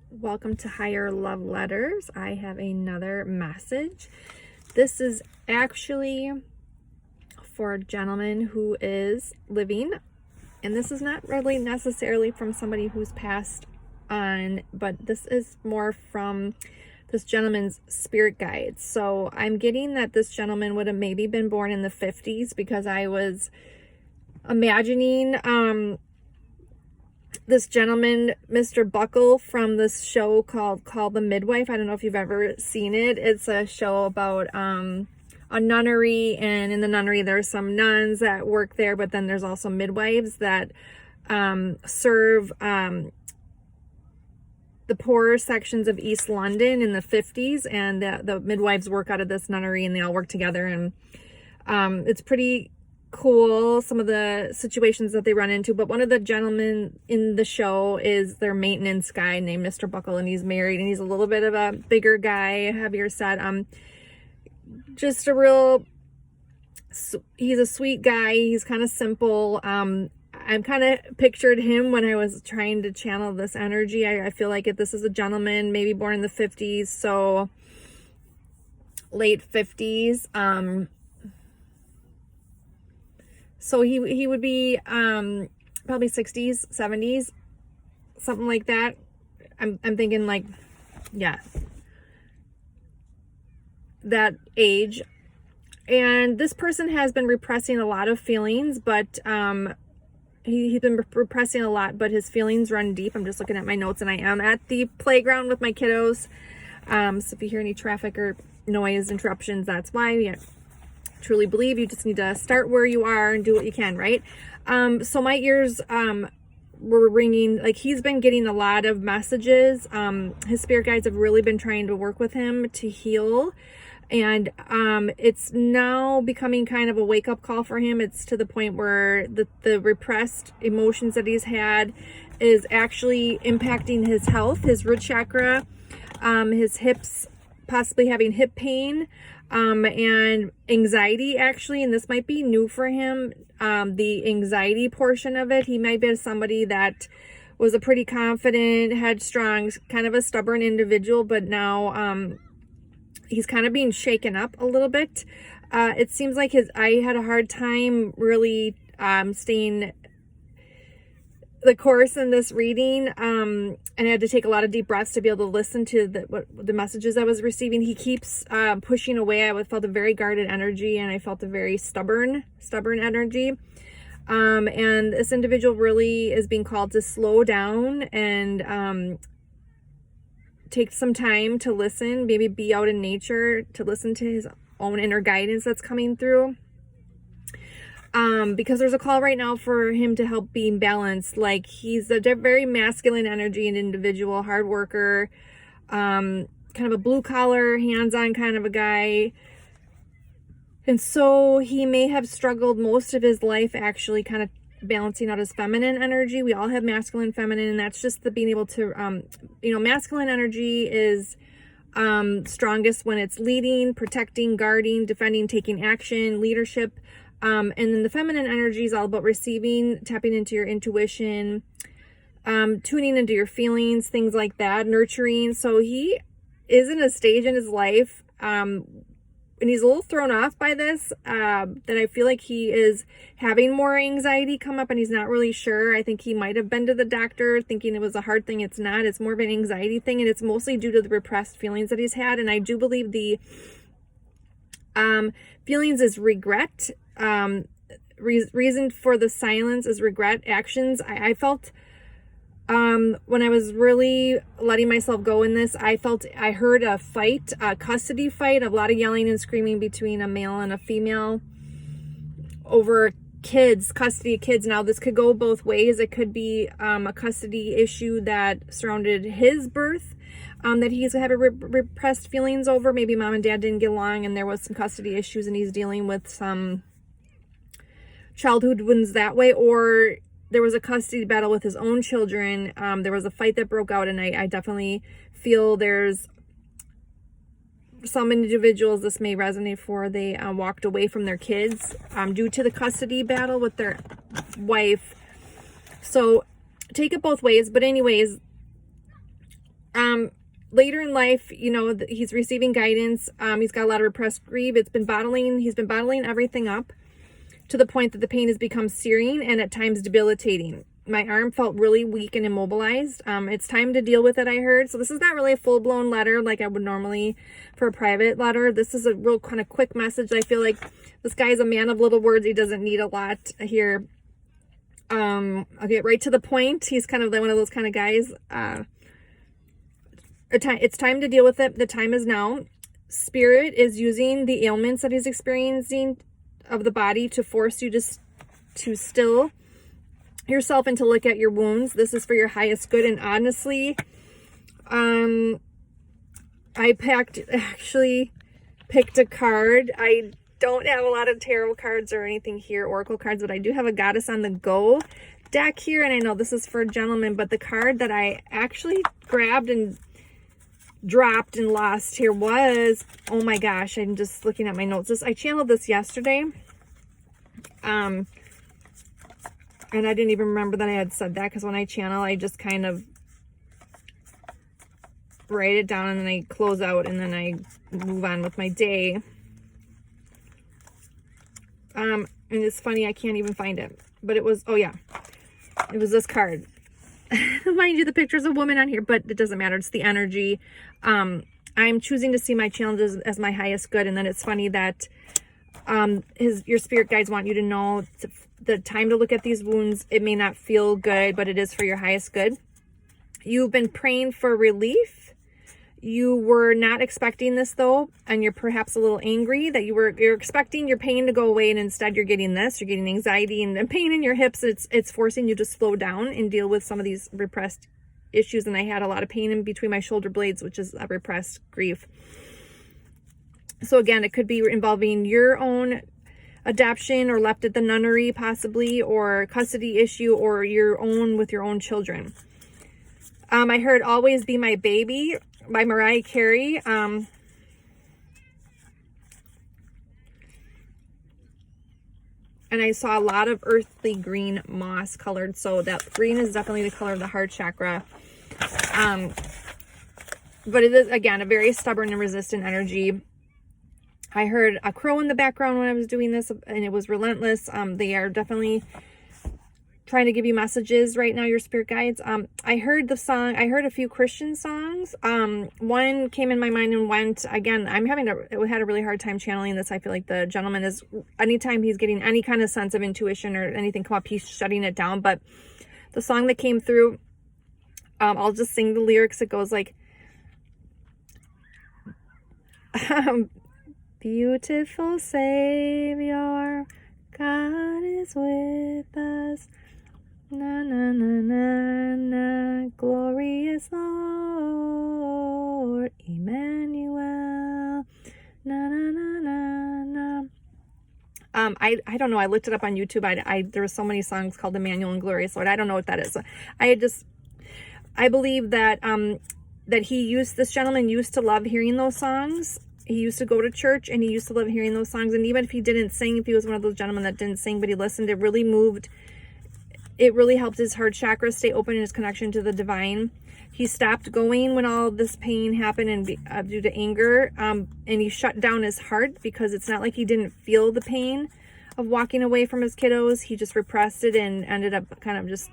Welcome to Higher Love Letters. I have another message. This is actually for a gentleman who is living, and this is not really necessarily from somebody who's passed on, but this is more from this gentleman's spirit guides. So I'm getting that this gentleman would have maybe been born in the 50s, because I was imagining this gentleman, Mr. Buckle, from this show called Call the Midwife. I don't know if you've ever seen it. It's a show about a nunnery, and in the nunnery there's some nuns that work there, but then there's also midwives that serve the poorer sections of East London in the 50s, and the midwives work out of this nunnery, and they all work together, and it's pretty cool, some of the situations that they run into. But one of the gentlemen in the show is their maintenance guy named Mr. Buckle, and he's married, and he's a little bit of a bigger guy, heavier set, just a real, he's a sweet guy. He's kind of simple. I'm kind of pictured him when I was trying to channel this energy. I feel like if this is a gentleman maybe born in the 50s, so late 50s, so he would be probably 60s, 70s, something like that. I'm thinking, like, yeah, that age. And this person has been repressing a lot of feelings, but he's been repressing a lot, but his feelings run deep. I'm just looking at my notes, and I am at the playground with my kiddos. So if you hear any traffic or noise interruptions, that's why. Yeah. Truly believe you just need to start where you are and do what you can, right? So my ears were ringing. Like, he's been getting a lot of messages. His spirit guides have really been trying to work with him to heal, and it's now becoming kind of a wake-up call for him. It's to the point where the repressed emotions that he's had is actually impacting his health, his root chakra, his hips, possibly having hip pain, and anxiety, actually. And this might be new for him, the anxiety portion of it. He might be somebody that was a pretty confident, headstrong, kind of a stubborn individual, but now he's kind of being shaken up a little bit. It seems like I had a hard time really staying the course in this reading, and I had to take a lot of deep breaths to be able to listen to the messages I was receiving. He keeps pushing away. I felt a very guarded energy, and I felt a very stubborn energy. And this individual really is being called to slow down and take some time to listen, maybe be out in nature to listen to his own inner guidance that's coming through. Because there's a call right now for him to help being balanced. Like, he's a very masculine energy, an individual, hard worker, kind of a blue collar, hands-on kind of a guy. And so he may have struggled most of his life actually kind of balancing out his feminine energy. We all have masculine, feminine, and that's just the being able to, masculine energy is strongest when it's leading, protecting, guarding, defending, taking action, leadership. And then the feminine energy is all about receiving, tapping into your intuition, tuning into your feelings, things like that, nurturing. So he is in a stage in his life, and he's a little thrown off by this, that I feel like he is having more anxiety come up, and he's not really sure. I think he might have been to the doctor thinking it was a hard thing. It's not. It's more of an anxiety thing, and it's mostly due to the repressed feelings that he's had. And I do believe the feelings is regret. Reason for the silence is regret. Actions, I felt when I was really letting myself go in this, I heard a fight, a custody fight, a lot of yelling and screaming between a male and a female over kids, custody of kids. Now, this could go both ways. It could be a custody issue that surrounded his birth, that he's had repressed feelings over. Maybe mom and dad didn't get along, and there was some custody issues, and he's dealing with some childhood wounds that way. Or there was a custody battle with his own children. There was a fight that broke out, and I definitely feel there's some individuals this may resonate for. They walked away from their kids due to the custody battle with their wife. So take it both ways. But anyways, Later in life, you know, he's receiving guidance. He's got a lot of repressed grief. He's been bottling everything up to the point that the pain has become searing and at times debilitating. My arm felt really weak and immobilized. It's time to deal with it, I heard. So this is not really a full-blown letter like I would normally for a private letter. This is a real kind of quick message. I feel like this guy is a man of little words. He doesn't need a lot here. I'll get right to the point. He's kind of one of those kind of guys. It's time to deal with it. The time is now. Spirit is using the ailments that he's experiencing of the body to force you to still yourself and to look at your wounds. This is for your highest good. And honestly, I actually picked a card. I don't have a lot of tarot cards or anything here, oracle cards, but I do have a Goddess on the Go deck here. And I know this is for a gentleman, but the card that I actually grabbed and dropped and lost here was, oh my gosh, I'm just looking at my notes. I channeled this yesterday. And I didn't even remember that I had said that, because when I channel, I just kind of write it down and then I close out and then I move on with my day. And it's funny, I can't even find it. But it was, oh yeah, it was this card. Mind you, the picture's a woman on here, but it doesn't matter. It's the energy. I'm choosing to see my challenges as my highest good. And then it's funny that your spirit guides want you to know the time to look at these wounds. It may not feel good, but it is for your highest good. You've been praying for relief. You were not expecting this though, and you're perhaps a little angry that you're expecting your pain to go away, and instead you're getting this. You're getting anxiety and pain in your hips. It's forcing you to slow down and deal with some of these repressed issues. And I had a lot of pain in between my shoulder blades, which is a repressed grief. So again, it could be involving your own adoption or left at the nunnery possibly, or custody issue, or your own children. I heard Always Be My Baby by Mariah Carey. And I saw a lot of earthly green moss colored. So that green is definitely the color of the heart chakra. But it is, again, a very stubborn and resistant energy. I heard a crow in the background when I was doing this, and it was relentless. They are definitely trying to give you messages right now, your spirit guides. I heard the song, I heard a few Christian songs. One came in my mind and went. Again, I had a really hard time channeling this. I feel like the gentleman is, anytime he's getting any kind of sense of intuition or anything come up, he's shutting it down. But the song that came through, I'll just sing the lyrics. It goes like, beautiful Savior, God is with us. Na na na na na, glorious Lord, Emmanuel. Na na na na na. I don't know. I looked it up on YouTube. There were so many songs called Emmanuel and Glorious Lord. I don't know what that is. I believe that this gentleman used to love hearing those songs. He used to go to church and he used to love hearing those songs. And even if he didn't sing, if he was one of those gentlemen that didn't sing, but he listened, it really moved. It really helped his heart chakra stay open in his connection to the divine. He stopped going when all this pain happened and due to anger. And he shut down his heart, because it's not like he didn't feel the pain of walking away from his kiddos. He just repressed it and ended up kind of just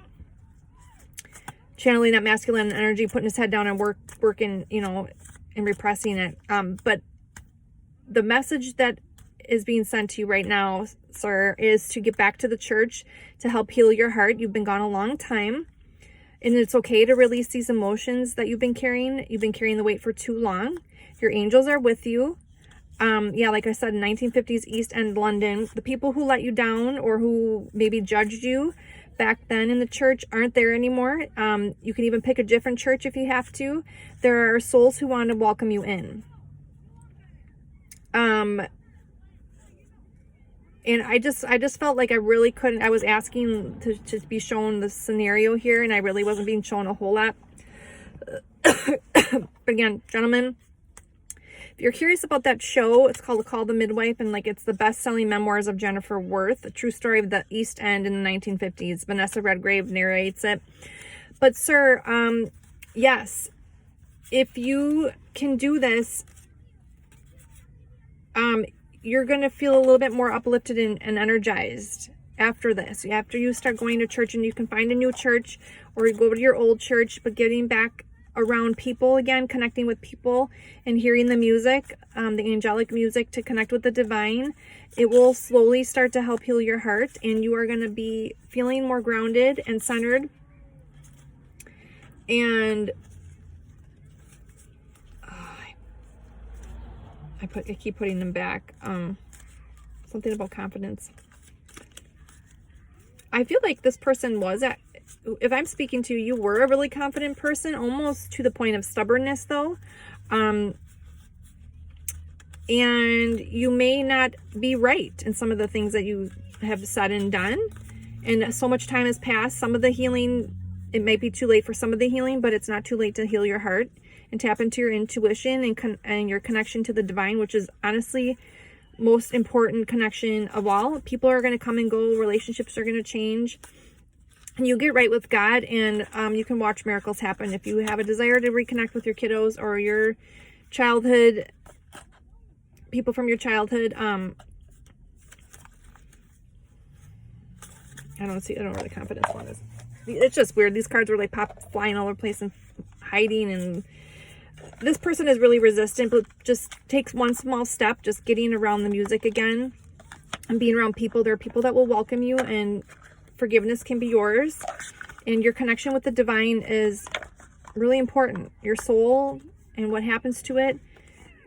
channeling that masculine energy, putting his head down and working, and repressing it. But the message that is being sent to you right now, sir, is to get back to the church to help heal your heart. You've been gone a long time, and it's okay to release these emotions that you've been carrying. You've been carrying the weight for too long. Your angels are with you. Yeah, like I said, in 1950s East End London, the people who let you down or who maybe judged you back then in the church aren't there anymore. You can even pick a different church if you have to. There are souls who want to welcome you in. And I just felt like I really couldn't. I was asking to be shown the scenario here, and I really wasn't being shown a whole lot. But again, gentlemen, if you're curious about that show, it's called Call the Midwife, and it's the best-selling memoirs of Jennifer Worth, a true story of the East End in the 1950s. Vanessa Redgrave narrates it. But sir, yes, if you can do this, you're going to feel a little bit more uplifted and energized after this. After you start going to church, and you can find a new church or you go to your old church, but getting back around people again, connecting with people and hearing the music, the angelic music, to connect with the divine, it will slowly start to help heal your heart, and you are going to be feeling more grounded and centered. And I keep putting them back. Something about confidence. I feel like this person if I'm speaking to you, you were a really confident person, almost to the point of stubbornness though. And you may not be right in some of the things that you have said and done. And so much time has passed. Some of the healing, it might be too late for some of the healing, but it's not too late to heal your heart and tap into your intuition and your connection to the divine, which is honestly most important connection of all. People are going to come and go. Relationships are going to change. And you get right with God, and you can watch miracles happen. If you have a desire to reconnect with your kiddos or your childhood, people from your childhood, I don't know where the confidence one is. It's just weird. These cards were like flying all over the place and hiding, and this person is really resistant, but just takes one small step, just getting around the music again and being around people. There are people that will welcome you, and forgiveness can be yours. And your connection with the divine is really important. Your soul and what happens to it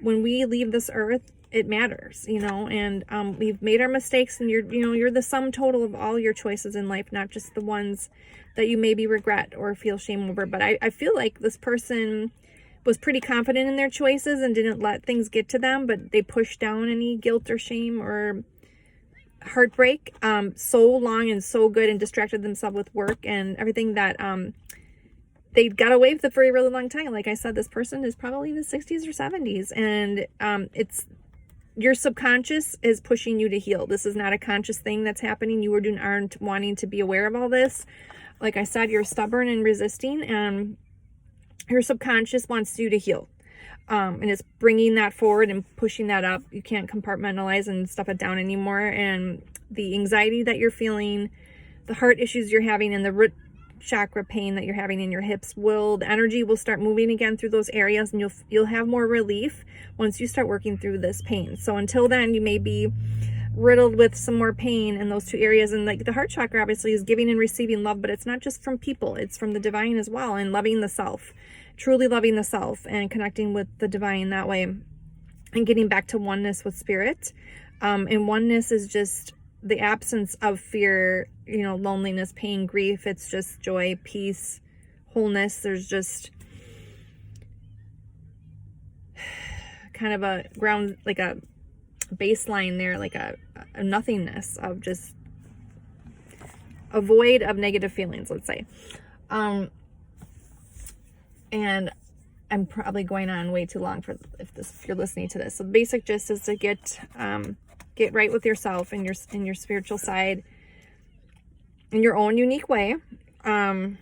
when we leave this earth, it matters, and we've made our mistakes, and you're the sum total of all your choices in life, not just the ones that you maybe regret or feel shame over. But I feel like this person was pretty confident in their choices and didn't let things get to them, but they pushed down any guilt or shame or heartbreak so long and so good, and distracted themselves with work and everything that they got away with it for a really long time. Like I said, this person is probably in the 60s or 70s, and it's your subconscious is pushing you to heal. This is not a conscious thing that's happening. You aren't wanting to be aware of all this. Like I said, you're stubborn and resisting, and your subconscious wants you to heal. And it's bringing that forward and pushing that up. You can't compartmentalize and stuff it down anymore. And the anxiety that you're feeling, the heart issues you're having, and the root chakra pain that you're having in your hips, the energy will start moving again through those areas, and you'll have more relief once you start working through this pain. So until then, you may be riddled with some more pain in those two areas. And like the heart chakra obviously is giving and receiving love, but it's not just from people, it's from the divine as well, and loving the self, truly loving the self and connecting with the divine that way, and getting back to oneness with spirit. And oneness is just the absence of fear, loneliness, pain, grief. It's just joy, peace, wholeness. There's just kind of a ground, like a baseline there, like a nothingness of just a void of negative feelings, let's say. And I'm probably going on way too long if you're listening to this. So the basic gist is to get right with yourself and your spiritual side in your own unique way. Like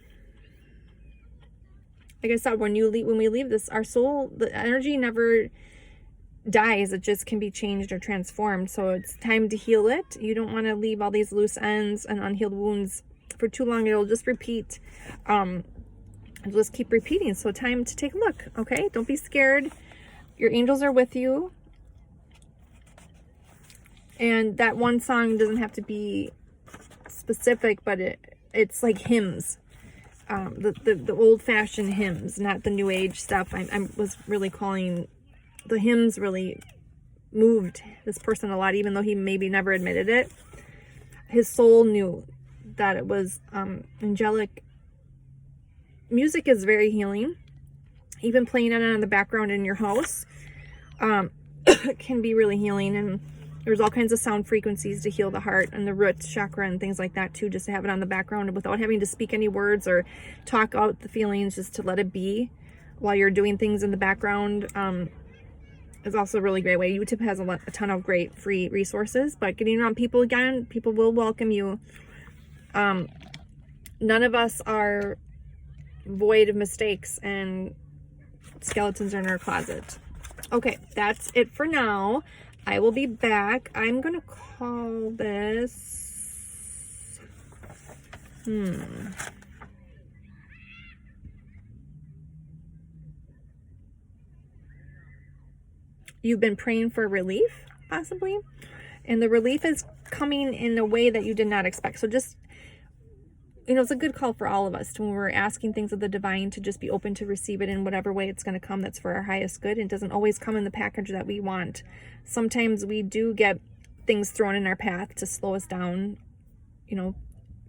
I said, when we leave this, our soul, the energy never dies. It just can be changed or transformed. So it's time to heal it. You don't want to leave all these loose ends and unhealed wounds for too long. It'll just repeat. It'll just keep repeating. So time to take a look. Okay, don't be scared. Your angels are with you. And that one song doesn't have to be specific, but it's like hymns. The old-fashioned hymns, not the new age stuff. I was really calling the hymns really moved this person a lot, even though he maybe never admitted it. His soul knew that it was angelic. Music is very healing. Even playing it on the background in your house can be really healing. And there's all kinds of sound frequencies to heal the heart and the root chakra and things like that too, just to have it on the background without having to speak any words or talk out the feelings, just to let it be while you're doing things in the background. Is also a really great way. YouTube has a ton of great free resources, but getting around people again, people will welcome you. None of us are void of mistakes, and skeletons are in our closet. Okay, that's it for now. I will be back. I'm going to call this... You've been praying for relief, possibly. And the relief is coming in a way that you did not expect. So just, it's a good call for all of us when we're asking things of the divine to just be open to receive it in whatever way it's going to come that's for our highest good. It doesn't always come in the package that we want. Sometimes we do get things thrown in our path to slow us down,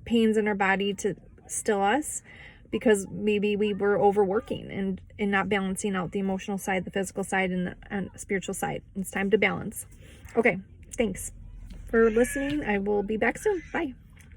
pains in our body to still us, because maybe we were overworking and not balancing out the emotional side, the physical side, and the spiritual side. It's time to balance. Okay, thanks for listening. I will be back soon. Bye.